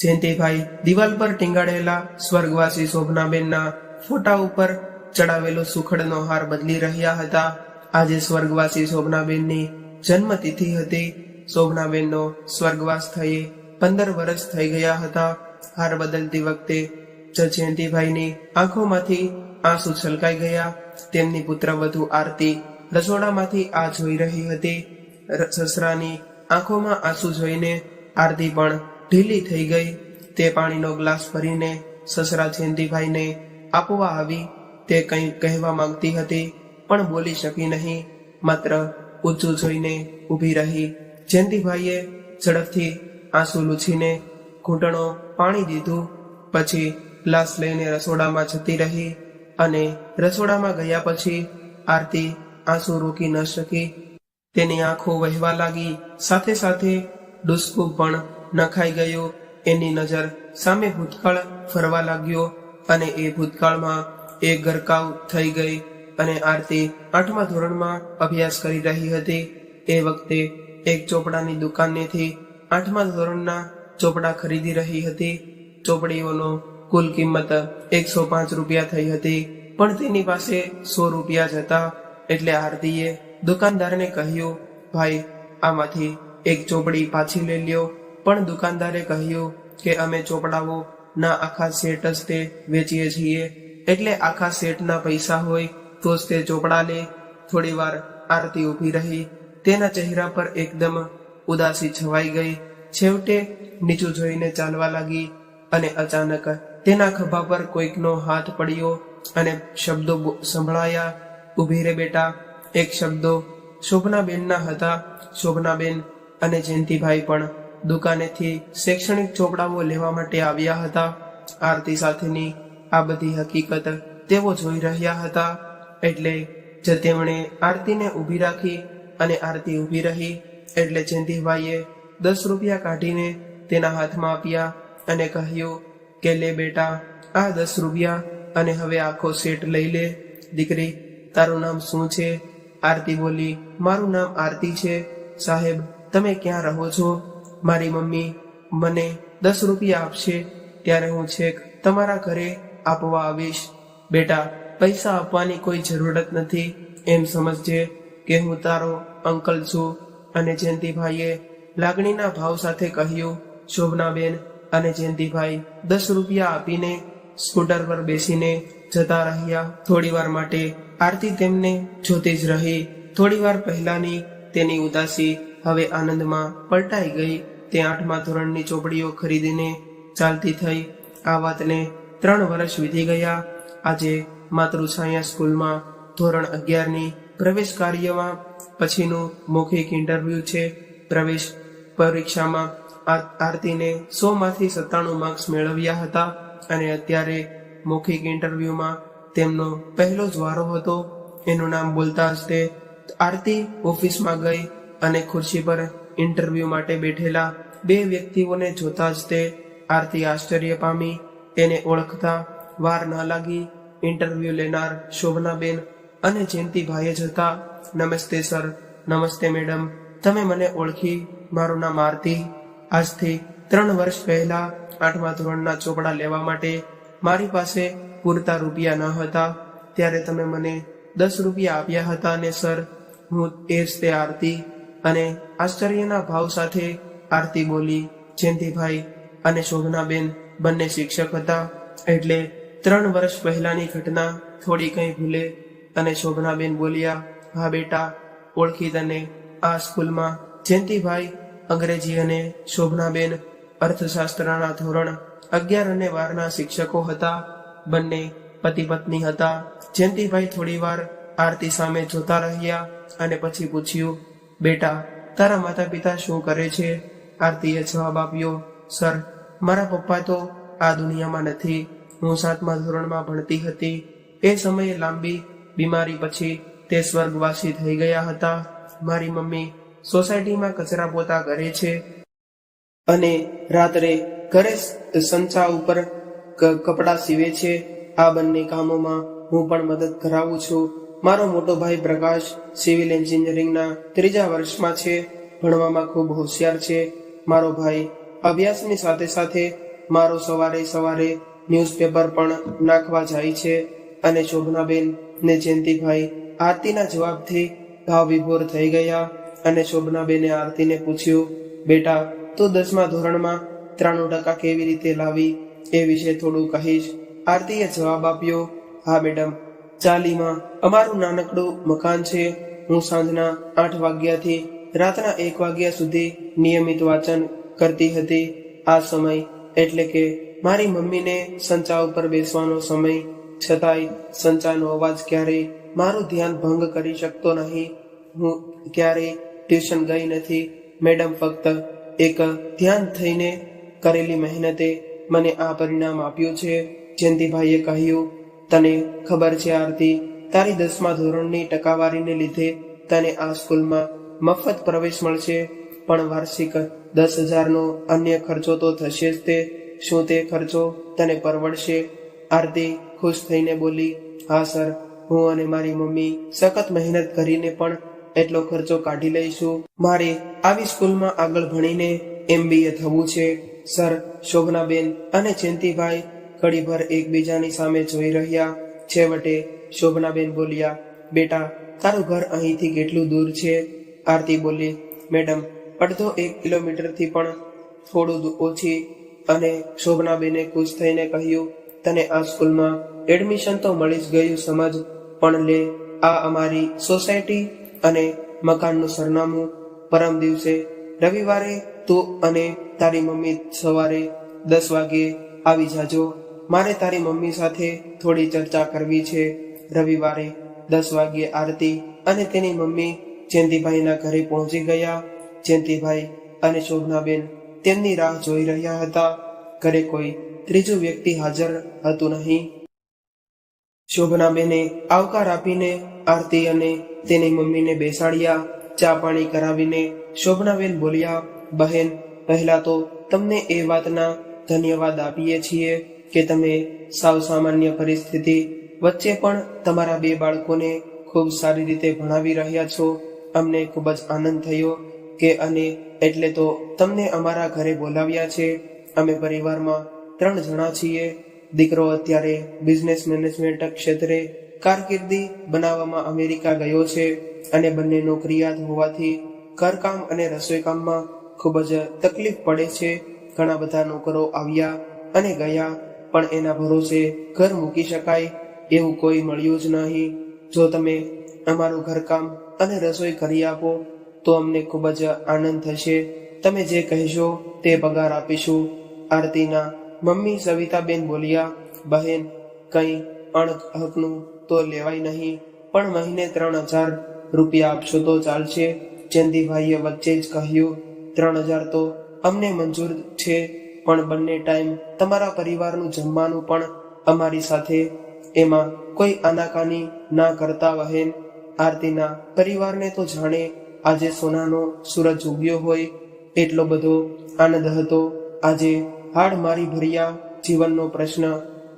જયંતિભાઈ દિવાલ પર ટીંગાડેલા સ્વર્ગવાસી શોભનાબેનના ફોટા ઉપર ચડાવેલો સુખડનો હાર બદલી રહ્યા હતા। આજે સ્વર્ગવાસી શોભનાબેનની જન્મતિથિ હતી। શોભનાબેનનો સ્વર્ગવાસ થયે 15 વર્ષ થઈ ગયા હતા। હાર બદલતી વખતે જયંતિભાઈની આંખોમાંથી આંસુ છલકાઈ ગયા। તેમની પુત્રવધુ આરતી રસોડામાંથી આ જોઈ રહી હતી। સસરાની આંખોમાં આંસુ જોઈને આરતી પણ ઢીલી થઈ ગઈ। તે પાણીનો ગ્લાસ ભરીને સસરા જયંતિભાઈને આપવા આવી। તે કંઈ કહેવા માંગતી હતી પણ બોલી શકી નહીં, માત્ર ઊંચું જોઈને ઊભી રહી। જયંતિભાઈએ ઝડપથી આંસુ લૂછીને ઘૂંટણો પાણી દીધું, પછી ગ્લાસ લઈને રસોડામાં જતી રહી અને રસોડામાં ગયા પછી આરતી આંસુ રોકી ન શકી। તેની આંખો વહેવા લાગી, સાથે સાથે ડૂસકું પણ નખાઈ ગયું। એની નજર સામે ભૂતકાળ ફરવા લાગ્યો અને એ ભૂતકાળમાં એક ગરકાવ થઈ ગઈ અને આરતી 8મા ધોરણમાં અભ્યાસ કરી રહી હતી। એ વખતે એક ચોપડાની દુકાનેથી 8મા ધોરણના ચોપડા ખરીદી રહી હતી। ચોપડીઓનો કુલ કિંમત 105 રૂપિયા થઈ હતી, પણ તેની પાસે 100 રૂપિયા જ હતા। એટલે આરતીએ દુકાનદારને કહ્યું, ભાઈ, આમાંથી એક ચોપડી પાછી લઈ લ્યો। પણ દુકાનદારે કહ્યું કે અમે ચોપડાઓ ના આખા સેટ જ તે વેચીએ છીએ, એટલે આખા સેટના પૈસા હોય તો જ તે ચોપડા લે। થોડી વાર આરતી ઊભી રહી। તેના ચહેરા પર એકદમ ઉદાસી છવાઈ ગઈ। છેવટે નીચું જોઈને ચાલવા લાગી અને અચાનક તેના ખભા પર કોઈકનો હાથ પડ્યો અને શબ્દો સંભળાયા, ઊભી રે બેટા। એક શબ્દો શોભનાબેનના હતા। શોભનાબેન અને જયંતિભાઈ પણ દુકાનેથી શૈક્ષણિક ચોપડાઓ લેવા માટે આવ્યા હતા। આરતી સાથેની આ બધી હકીકત તેઓ જોઈ રહ્યા હતા। એટલે જ તેમણે આરતીને ઊભી રાખી અને આરતી ઊભી રહી। એટલે જયંતિભાઈએ 10 રૂપિયા કાઢીને તેના હાથમાં આપ્યા અને કહ્યું કે લે બેટા, આ 10 રૂપિયા અને હવે આખો સેટ લઈ લે। દીકરી, તારું નામ શું છે? આરતી બોલી, મારું નામ આરતી છે સાહેબ। તમે ક્યાં રહો છો? મારી મમ્મી મને 10 રૂપિયા આપશે ત્યારે હું છેક તમારા ઘરે આપવા આવીશ। બેટા, પૈસા આપવાની કોઈ જરૂરત નથી, એમ સમજજે કે હું તારો અંકલ છું। અને જયંતિભાઈએ લાગણીના ભાવ સાથે કહ્યું। શોભનાબેન અને જયંતિભાઈ 10 રૂપિયા આપીને સ્કૂટર પર બેસીને જતા રહ્યા। થોડી વાર માટે આરતી તેમને જોતી જ રહી। થોડી વાર પહેલાની તેની ઉદાસી હવે આનંદમાં પલટાઈ ગઈ। તે 8મા ધોરણની ચોપડીઓ ખરીદીને ચાલતી થઈ। આ વાતને 3 વર્ષ વીતી ગયા। આજે માતૃછાયા સ્કૂલમાં ધોરણ 11ની પ્રવેશ કાર્યમાં પછીનું મૌખિક ઇન્ટરવ્યુ છે। પ્રવેશ પરીક્ષામાં આરતીને 100માંથી 97 માર્ક્સ મેળવ્યા હતા અને અત્યારે મૌખિક ઇન્ટરવ્યુમાં તેમનો પહેલો જ વારો હતો। એનું નામ બોલતા જ તે આરતી ઓફિસમાં ગઈ અને ખુરશી પર ઇન્ટરવ્યુ માટે બેઠેલા 2 વ્યક્તિઓને જોતા જ તે આરતી આશ્ચર્ય પામી। તેને ઓળખતા વાર ન લાગી। ઇન્ટરવ્યુ લેનાર શોભનાબેન અને જયંતિભાઈ જ હતા। નમસ્તે સર। નમસ્તે મેડમ, તમે મને ઓળખી? મારું નામ આરતી। આજથી 3 વર્ષ પહેલા 8મા ધોરણના ચોપડા લેવા માટે મારી પાસે પૂરતા રૂપિયા ન હતા, ત્યારે તમે મને 10 રૂપિયા આપ્યા હતા ને સર, હું એ જ તે આરતી। અને આશ્ચર્યના ભાવ સાથે આરતી બોલી। જયંતિભાઈ અને શોભનાબેન બંને શિક્ષક હતા, એટલે 3 વર્ષ પહેલાની ઘટના થોડી કંઈ ભૂલે અને શોભનાબેન બોલ્યા, હા બેટા, ઓળખી તને। આ સ્કૂલમાં જયંતિભાઈ અંગ્રેજી અને શોભનાબેન અર્થશાસ્ત્રના ધોરણ 11 અને 12ના શિક્ષકો હતા। બંને પતિ પત્ની હતા। જયંતિભાઈ થોડી વાર આરતી સામે જોતા રહ્યા અને પછી પૂછ્યું, બેટા, તારા માતા પિતા શું કરે છે? આરતીએ જવાબ આપ્યો, સર, મારા પપ્પા તો આ દુનિયામાં નથી। હું 7મા ધોરણમાં ભણતી હતી। એ સમયે લાંબી બીમારી પછી તે સ્વર્ગવાસી થઈ ગયા હતા। મારી મમ્મી સોસાયટીમાં કચરા પોતા કરે છે અને રાત્રે ઘરે સંચા ઉપર કપડાં સીવે છે। આ બંને કામોમાં હું પણ મદદ કરાવું છું। મારો મોટો ભાઈ પ્રકાશ સિવિલ એન્જિનિયરિંગના 3જા વર્ષમાં છે। ભણવામાં ખૂબ હોશિયાર છે। મારો ભાઈ અભ્યાસની સાથે સાથે મારો સવારે સવારે ન્યૂઝપેપર પણ નાખવા જાય છે. અને શોભનાબેન ને જયંતિભાઈ આરતીના જવાબથી ભાવ વિભોર થઈ ગયા. અને શોભનાબેને આરતીને પૂછ્યું, બેટા, તું 10મા ધોરણમાં 93% કેવી રીતે લાવી, એ વિશે થોડું કહીશ? આરતીએ જવાબ આપ્યો, હા મેડમ, ચાલીમાં અમારું નાનકડું મકાન છે. હું સાંજના 8 વાગ્યાથી રાતના 1 વાગ્યા સુધી નિયમિત વાંચન કરતી હતી. આ સમય એટલે કે મારી મમ્મીને સંચા ઉપર બેસવાનો સમય. છતાંય સંચાનો અવાજ ક્યારેય મારું ધ્યાન ભંગ કરી શકતો નહીં. હું ક્યારેય ટ્યુશન ગઈ નથી મેડમ. ફક્ત એક ધ્યાન થઈને કરેલી મહેનતે મને આ પરિણામ આપ્યું છે. જયંતિભાઈએ કહ્યું, તને ખબર છે આરતી, તારી 10મા ધોરણની ટકાવારીને લીધે તને આ સ્કૂલમાં મફત પ્રવેશ મળશે, પણ વાર્ષિક 10,000નો અન્ય ખર્ચો તો થશે જ તે. શું તે ખર્ચો તને પરવડશે? આરતી ખુશ થઈને બોલી, હા સર, હું અને મારી મમ્મી સખત મહેનત કરીને પણ એટલો ખર્ચો કાઢી લઈશું. મારે આવી સ્કૂલમાં આગળ ભણીને MBA થવું છે. સર, શોભનાબેન અને જયંતિભાઈ ઘડીભર એકબીજાની સામે જોઈ રહ્યા. છેવટે શોભનાબેન બોલ્યા, બેટા, તારું ઘર અહીંથી કેટલું દૂર છે? આરતી બોલી, મેડમ, અડધો 1 કિલોમીટરથી પણ થોડું ઓછી. અને શોભનાબેને ખુશ થઈને કહ્યું, તને આ સ્કૂલમાં એડમિશન તો મળી જ ગયું સમજ, પણ લે, આ અમારી સોસાયટી અને મકાનનું સરનામું. પરમ દિવસે રવિવારે તું અને તારી મમ્મી સવારે 10 વાગે આવી જાજો. મારે તારી મમ્મી સાથે થોડી ચર્ચા કરવી છે. રવિવારે 10 વાગ્યે આરતી અને તેની મમ્મી જયંતિભાઈના ઘરે પહોંચી ગયા. જયંતિભાઈ અને શોભનાબેન તેમની રાહ જોઈ રહ્યા હતા. ઘરે કોઈ ત્રીજું વ્યક્તિ હાજર હતું નહીં. શોભનાબેને આવકાર આપીને આરતી અને તેની મમ્મીને બેસાડ્યા. ચા પાણી કરાવીને શોભનાબેન બોલ્યા, બહેન, પહેલા તો તમને એ વાતના ધન્યવાદ આપીએ છીએ કે તમે સાવ સામાન્ય પરિસ્થિતિ વચ્ચે પણ તમારા 2 બાળકોને ખૂબ સારી રીતે ભણાવી રહ્યા છો. અમને ખૂબ જ આનંદ થયો કે અને એટલે તો તમને અમારા ઘરે બોલાવ્યા છે. અમે પરિવારમાં 3 જણા છીએ. દીકરો અત્યારે બિઝનેસ મેનેજમેન્ટ ક્ષેત્રે કારકિર્દી બનાવવામાં અમેરિકા ગયો છે અને બંને નોકરિયાત હોવાથી ઘરકામ અને રસોઈકામમાં ખૂબ જ તકલીફ પડે છે. ઘણા બધા નોકરો આવ્યા અને ગયા, પણ એના ભરોસે ઘર મૂકી શકાય એવું કોઈ મળ્યું જ નહીં. જો તમે અમારું ઘરકામ અને રસોઈ કરી આપો તો અમને ખૂબ જ આનંદ થશે. તમે જે કહેશો તે પગાર આપીશું. આરતીના મમ્મી સવિતાબેન બોલ્યા, બહેન, કંઈ અણહકનું તો લેવાય નહીં, પણ મહિને 3,000 રૂપિયા આપશો તો ચાલશે. જયંતિભાઈએ વચ્ચે જ કહ્યું, 3,000 તો અમને મંજૂર છે, પણ બંને ટાઈમ તમારા પરિવારનું જમવાનું પણ અમારી સાથે. એમાં કોઈ આનાકાની ના કરતા બહેન. આરતીના પરિવારને તો જાણે આજે સોનાનો સૂરજ ઉગ્યો હોય એટલો બધો આનંદ હતો. આજે હાડ મારી ભર્યા જીવનનો પ્રશ્ન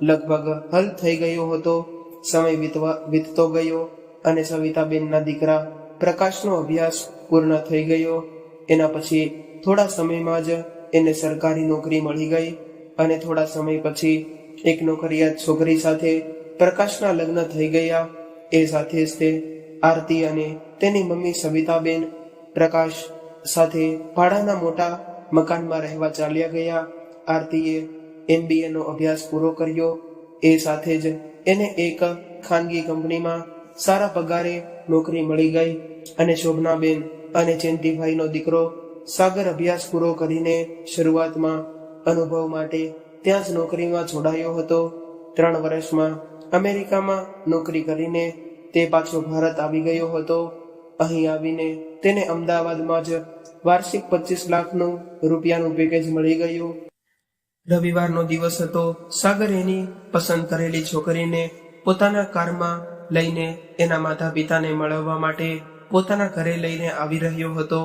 લગભગ હલ થઈ ગયો હતો. સમય વીતતો ગયો અને સવિતાબેનના દીકરા પ્રકાશનો અભ્યાસ પૂર્ણ થઈ ગયો. એના પછી થોડા સમયમાં જ એને સરકારી નોકરી મળી ગઈ અને થોડા સમય પછી એક નોકરિયાત છોકરી સાથે પ્રકાશના લગ્ન થઈ ગયા. એ સાથે જ તે આરતી અને તેની મમ્મી સવિતાબેન પ્રકાશ સાથે ભાડાના મોટા મકાનમાં રહેવા ચાલ્યા ગયા. આરતીએ MBA નો અભ્યાસ પૂરો કર્યો. એ સાથે જ એને એક ખાનગી કંપનીમાં સારા પગારે નોકરી મળી ગઈ અને શોભનાબેન અને જયંતિભાઈનો દીકરો સાગર અભ્યાસ પૂરો કરીને શરૂઆતમાં અનુભવ માટે ત્યાં જ નોકરીમાં જોડાયો હતો. 3 વર્ષમાં અમેરિકામાં નોકરી કરીને તે પાછો ભારત આવી ગયો હતો. અહીં આવીને તેને અમદાવાદમાં જ વાર્ષિક 25 લાખ રૂપિયાનું પેકેજ મળી ગયું. રવિવારનો દિવસ હતો. સાગર એની પસંદ કરેલી છોકરીને પોતાના કારમાં લઈને એના માતા પિતાને મળવા માટે પોતાના ઘરે લઈને આવી રહ્યો હતો.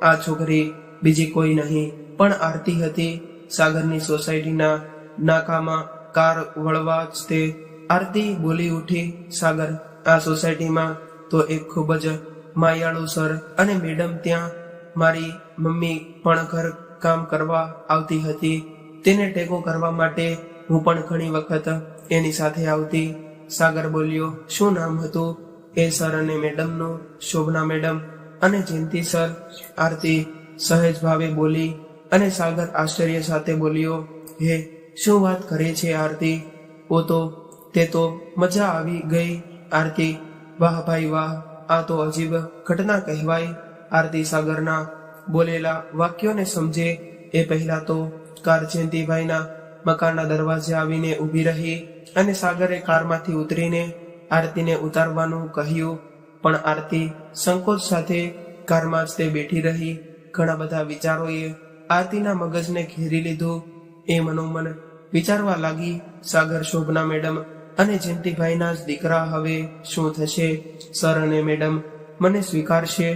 આ છોકરી બીજી કોઈ નહીં પણ આરતી હતી. સાગરની સોસાયટીના નાકામાં કાર વળવા જ તે આરતી બોલી ઉઠી, સાગર, આ સોસાયટીમાં તો એક ખૂબ જ માયાળુ સર અને મેડમ, ત્યાં મારી મમ્મી પણ ઘર કામ કરવા આવતી હતી. તેને ટેકો કરવા માટે હું પણ ઘણી વખત એની સાથે આવતી. સાગર બોલ્યો, શું નામ હતું? એ સર અને મેડમનું. શોભના મેડમ અને જયંતિ સર. આરતી સહેજ ભાવે બોલી અને સાગર આશ્ચર્ય સાથે બોલ્યો, હે, શું વાત કરે છે આરતી? તે તો મજા આવી ગઈ. આરતી, વાહ ભાઈ વાહ, આ તો અજીબ ઘટના કહેવાય. આરતી સાગરના બોલેલા વાક્યોને સમજે એ પહેલા તો કાર જયંતિભાઈના મકાનના દરવાજે આવીને ઊભી રહી અને સાગરે કારમાંથી ઉતરીને આરતીને ઉતારવાનું કહ્યું, પણ આરતી સંકોચ સાથે કારમાં જ તે બેઠી રહી. ઘણા બધા વિચારોએ આરતીના મગજને ઘેરી લીધું. એ મનોમન વિચારવા લાગી, સાગર શોભના મેડમ અને જયંતિભાઈના જ દીકરા, હવે શું થશે? સર અને મેડમ મને સ્વીકારશે?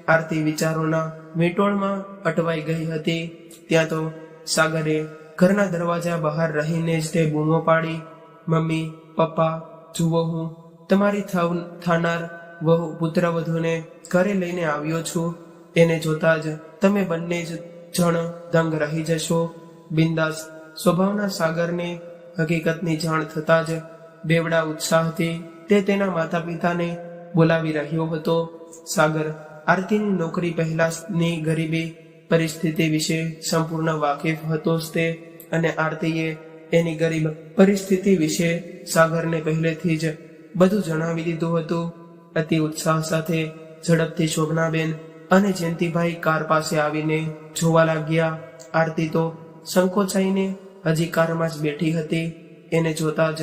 આરતી વિચારોના વીંટોળમાં અટવાઈ ગઈ હતી. ત્યાં તો સાગરે ઘરના દરવાજા બહાર રહીને જ તે બૂમો પાડી, મમ્મી, પપ્પા, જુઓ, હું તમારી થનાર વહુ પુત્રવધૂને ઘરે લઈને આવ્યો છું. એને જોતા જ તમે બંને જ જણ દંગ રહી જશો. બિંદાસ સ્વભાવના સાગરને હકીકતની જાણ થતા જ બેવડા ઉત્સાહથી તે તેના માતા પિતાને બોલાવી રહ્યો હતો. સાગર આરતીની નોકરી પહેલાની ગરીબી પરિસ્થિતિ વિશે સંપૂર્ણ વાકેફ હતો જ તે, અને આરતીએ એની ગરીબ પરિસ્થિતિ વિશે સાગરને પહેલેથી જ બધું જણાવી દીધું હતું. અતિ ઉત્સાહ સાથે ઝડપથી શોભનાબેન અને જયંતિભાઈ કાર પાસે આવીને જોવા લાગ્યા. આરતી તો સંકોચાઈને હજી કારમાં જ બેઠી હતી. એને જોતા જ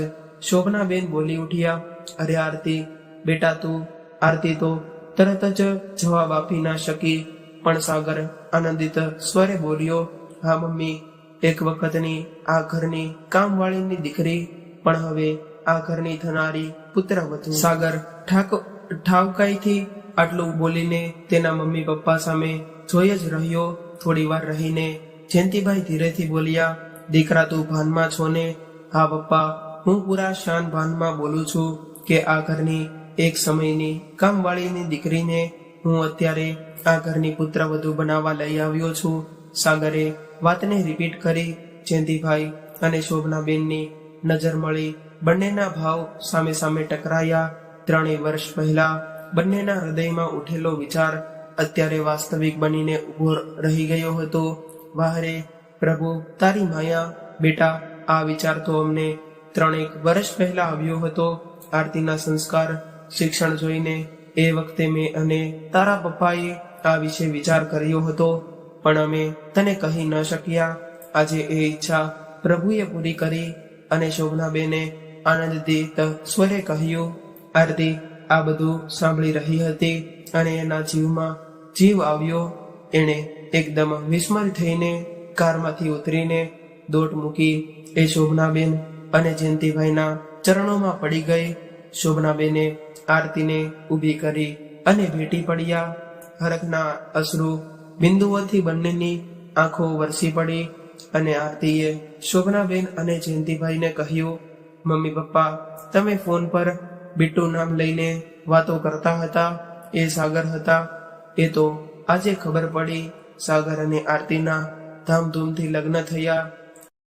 શોભનાબેન બોલી ઉઠ્યા, અરે આરતી, બેટા તું. આરતી તો તરત જ જવાબ આપી ના શકી, પણ સાગર આનંદિત સ્વરે બોલ્યો, હા મમ્મી, એક વખતની આ ઘરની કામવાળીની દીકરી, પણ હવે આ ઘરની થનારી પુત્રવધુ. સાગર ઠાવકાઈથી આટલું બોલીને તેના મમ્મી પપ્પા સામે જોઈ જ રહ્યો. થોડી વાર રહીને જયંતિભાઈ ધીરેથી બોલ્યા, દીકરા તું ભાનમાં છો ને? હા પપ્પા, હું પૂરા શાન ભાનમાં બોલું છું કે આ ઘરની એક સમયની કામવાળીની દીકરીને હું અત્યારે આ ઘરની પુત્રવધુ બનાવવા લઈ આવ્યો છું. સાગરે વાતને રિપીટ કરી. જયંતિભાઈ અને શોભનાબેનની નજર મળી. બંનેના ભાવ સામે સામે ટકરાયા. 3 વર્ષ પહેલા બંનેના હૃદયમાં ઉઠેલો વિચાર અત્યારે વાસ્તવિક બનીને ઉભો રહી ગયો હતો. વાહ રે પ્રભુ, તારી માયા. બેટા, આ વિચાર તો અમને 3 વર્ષ પહેલા આવ્યો હતો. આરતીના સંસ્કાર, શિક્ષણ જોઈને એ વખતે મેં અને તારા પપ્પાએ આ વિશે વિચાર કર્યો હતો, પણ અમે તને કહી ન શક્યા. આજે એ ઈચ્છા પ્રભુએ પૂરી કરી. અને શોભનાબેને આનંદિત સ્વરે કહ્યું. આરતી આ બધું સાંભળી રહી હતી અને એના જીવમાં જીવ આવ્યો. એણે એકદમ વિસ્મય થઈને કારમાંથી ઉતરીને દોટ મૂકી એ શોભનાબેન અને જયંતિભાઈના ચરણોમાં પડી ગઈ. શોભનાબેને આરતીને ઊભી કરી અને ભેટી પડ્યા. હરખના અશ્રુ બિંદુઓથી બંનેની આંખો વરસી પડી અને આરતીએ શોભનાબેન અને જયંતિભાઈને કહ્યું, મમ્મી પપ્પા, તમે ફોન પર બિટ્ટુ નામ લઈને વાતો કરતા હતા, એ સાગર હતા. એ તો આજે ખબર પડી. સાગર અને આરતીના ધામધૂમથી લગ્ન થયા.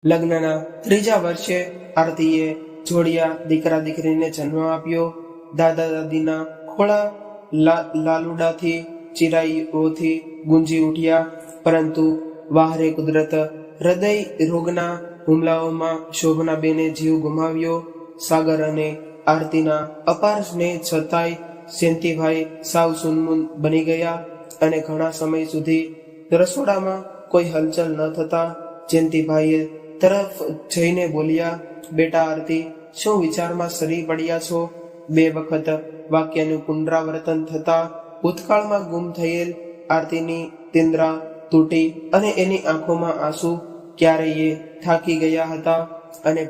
લગ્નના 3જા વર્ષે આરતીએ જોડિયા દીકરા દીકરીને જન્મ આપ્યો. દાદા દાદીના ખોળા લાલુડાથી ચિરાઈઓથી ગુંજી ઉઠ્યા. પરંતુ વાહરે કુદરત હૃદય રોગના હુમલાઓમાં શોભનાબેને જીવ ગુમાવ્યો. સાગર અને આરતીના અપાર સ્નેહ છતાંય જયંતિભાઈ સાવ સુનમુન બની ગયા અને ઘણા સમય સુધી રસોડામાં કોઈ હલચલ ન થતા જયંતિભાઈએ તરફ જઈને બોલ્યા, બેટા આરતી, શું વિચારમાં સરી પડ્યા છો? 2 વખત વાક્યનું પુનરાવર્તન થતા ભૂતકાળમાં ગુમ થયેલ આરતીની તિંદ્રા તૂટી અને એની આંખોમાં આંસુ ક્યારેય થાકી ગયા હતા. અને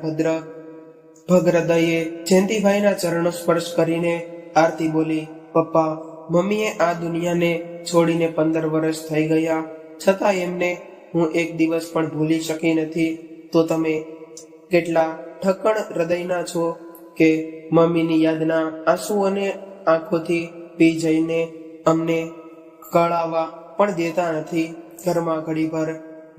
ભદ્રદયે જયંતિભાઈના ચરણો સ્પર્શ કરીને આરતી બોલી, પપ્પા, મમ્મીએ આ દુનિયાને છોડીને 15 વર્ષ થઈ ગયા, છતાં એમને હું એક દિવસ પણ ભૂલી શકી નથી. તો તમે કેટલા ઠક્કણ હૃદયના છો કે મમ્મીની યાદના આંસુ અને આંખોથી પી જઈને અમને કળાવા પણ દેતા નથી. ઘરમાં ઘડીભર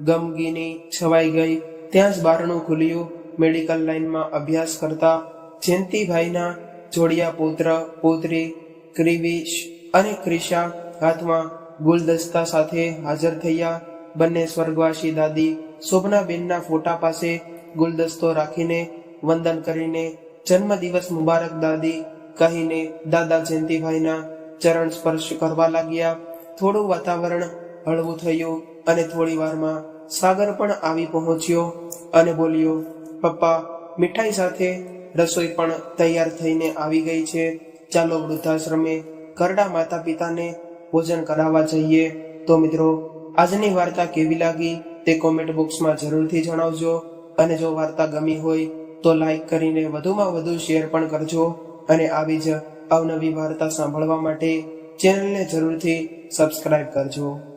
ગમગીની છવાઈ ગઈ. ત્યાં જ બારણું ખુલ્યું. મેડિકલ લાઈનમાં અભ્યાસ કરતા જયંતિભાઈના જોડિયા પુત્ર પુત્રી ક્રિવિશ અને ક્રિશા હાથમાં ગુલદસ્તા સાથે હાજર થયા. બંને સ્વર્ગવાસી દાદી શોભનાબેનના ફોટા પાસે ગુલદસ્તો રાખીને વંદન કરીને જન્મદિવસ મુબારક દાદી કહીને દાદા જયંતિભાઈના ચરણ સ્પર્શ કરવા લાગ્યા. થોડું વાતાવરણ હળવું થયું અને થોડી વારમાં સાગર પણ આવી પહોંચ્યો અને બોલ્યો, પપ્પા, મીઠાઈ સાથે રસોઈ પણ તૈયાર થઈને આવી ગઈ છે. ચાલો વૃદ્ધાશ્રમે ઘરડા માતા પિતાને ભોજન કરાવવા જઈએ. તો મિત્રો, આજની વાર્તા કેવી લાગી તે કોમેન્ટ બોક્સમાં જરૂરથી જણાવજો. અને જો વાર્તા ગમી હોય તો લાઈક કરીને વધુમાં વધુ શેર પણ કરજો. અને આવી જ અવનવી વાર્તા સાંભળવા માટે ચેનલને જરૂરથી સબસ્ક્રાઇબ કરજો.